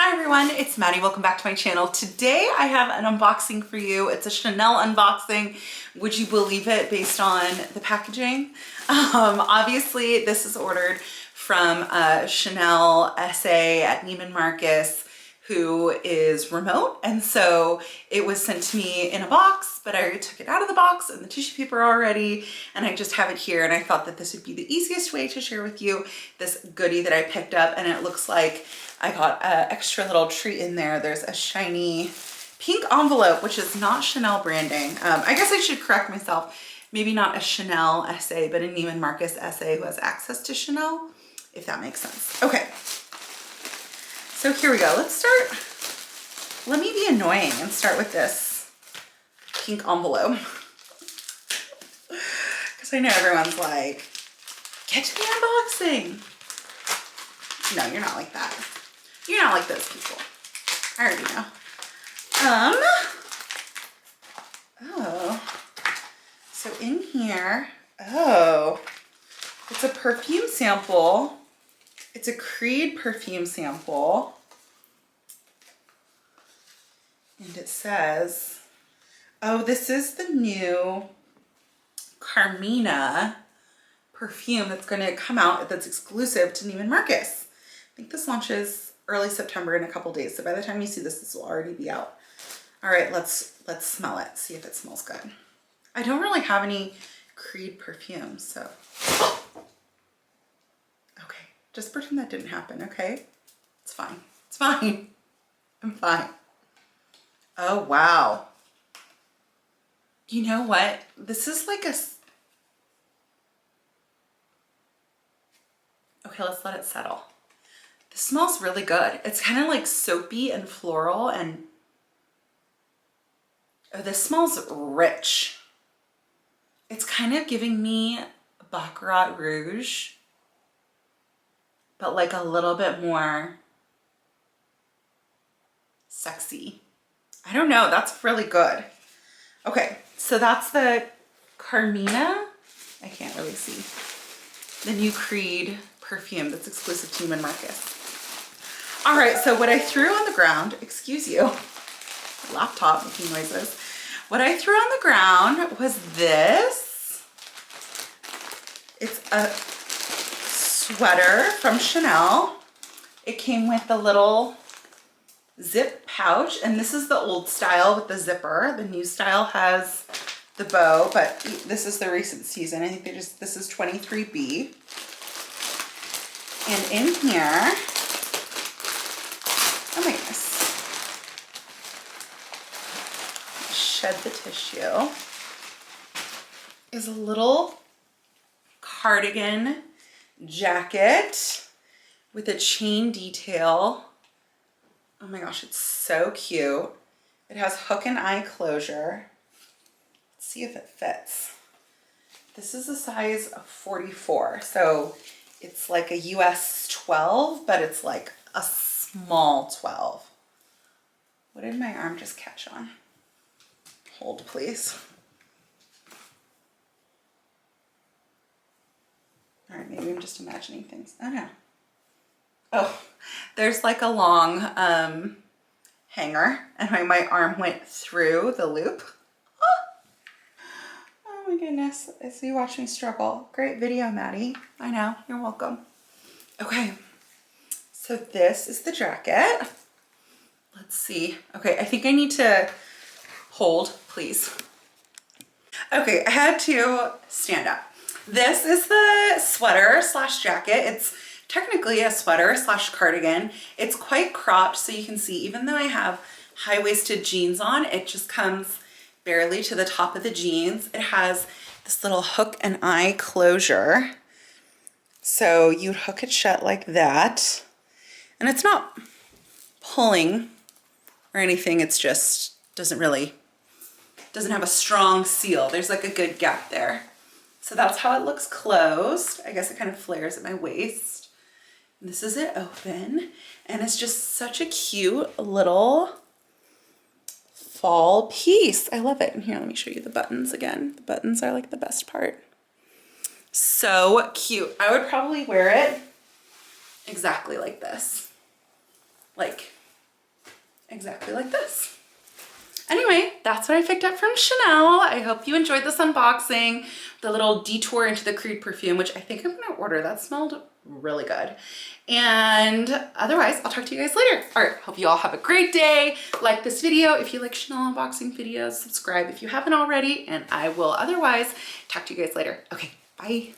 Hi everyone, it's Maddie. Welcome back to my channel. Today I have an unboxing for you. It's a Chanel unboxing. Would you believe it based on the packaging? Obviously this is ordered from Chanel SA at Neiman Marcus, who is remote, and so it was sent to me in a box, but I already took it out of the box and the tissue paper already, and I just have it here, and I thought that this would be the easiest way to share with you this goodie that I picked up. And it looks like I got an extra little treat in there. There's a shiny pink envelope, which is not Chanel branding. I guess I should correct myself. Maybe not a Chanel SA, but a Neiman Marcus SA who has access to Chanel, if that makes sense. Okay. So here we go. Let's start. Let me be annoying and start with this pink envelope. Because I know everyone's like, get to the unboxing. No, you're not like that. You're not like those people. I already know. Oh. So in here, it's a perfume sample. It's a Creed perfume sample, and it says, oh, this is the new Carmina perfume that's going to come out, that's exclusive to Neiman Marcus. I think this launches early September in a couple days, so by the time you see this, this will already be out. All right, let's smell it, see if it smells good. I don't really have any Creed perfumes, so... Just pretend that didn't happen, okay? It's fine. It's fine. I'm fine. Oh, wow. You know what? This is like a... Okay, let's let it settle. This smells really good. It's kind of like soapy and floral, and... Oh, this smells rich. It's kind of giving me Baccarat Rouge, but like a little bit more sexy. I don't know, that's really good. Okay, so that's the Carmina. I can't really see. The new Creed perfume that's exclusive to Neiman Marcus. All right, so what I threw on the ground, excuse you, laptop making noises. What I threw on the ground was this. It's a sweater from Chanel. It came with the little zip pouch, and this is the old style with the zipper. The new style has the bow, but this is the recent season. I think this is 23B. And in here, oh my goodness, shed the tissue, is a little cardigan jacket with a chain detail. Oh my gosh, it's so cute. It has hook and eye closure. Let's see if it fits. This is a size of 44, so it's like a US 12, but it's like a small 12. What did my arm just catch on? Hold, please. All right, maybe I'm just imagining things. Oh no. Oh, there's like a long hanger, and my arm went through the loop. Oh my goodness, as you watch me struggle. Great video, Maddie. I know, you're welcome. Okay, so this is the jacket. Let's see. Okay, I think I need to hold, please. Okay, I had to stand up. This is the sweater slash jacket. It's technically a sweater slash cardigan. It's quite cropped, so you can see, even though I have high-waisted jeans on, it just comes barely to the top of the jeans. It has this little hook and eye closure. So you'd hook it shut like that. And it's not pulling or anything. It's just doesn't have a strong seal. There's like a good gap there. So that's how it looks closed. I guess it kind of flares at my waist. And this is it open. And it's just such a cute little fall piece. I love it. And here, let me show you the buttons again. The buttons are like the best part. So cute. I would probably wear it exactly like this. Like exactly like this. Anyway, that's what I picked up from Chanel. I hope you enjoyed this unboxing, the little detour into the Creed perfume, which I think I'm gonna order. That smelled really good. And otherwise, I'll talk to you guys later. All right, hope you all have a great day. Like this video if you like Chanel unboxing videos, subscribe if you haven't already, and I will otherwise talk to you guys later. Okay, bye.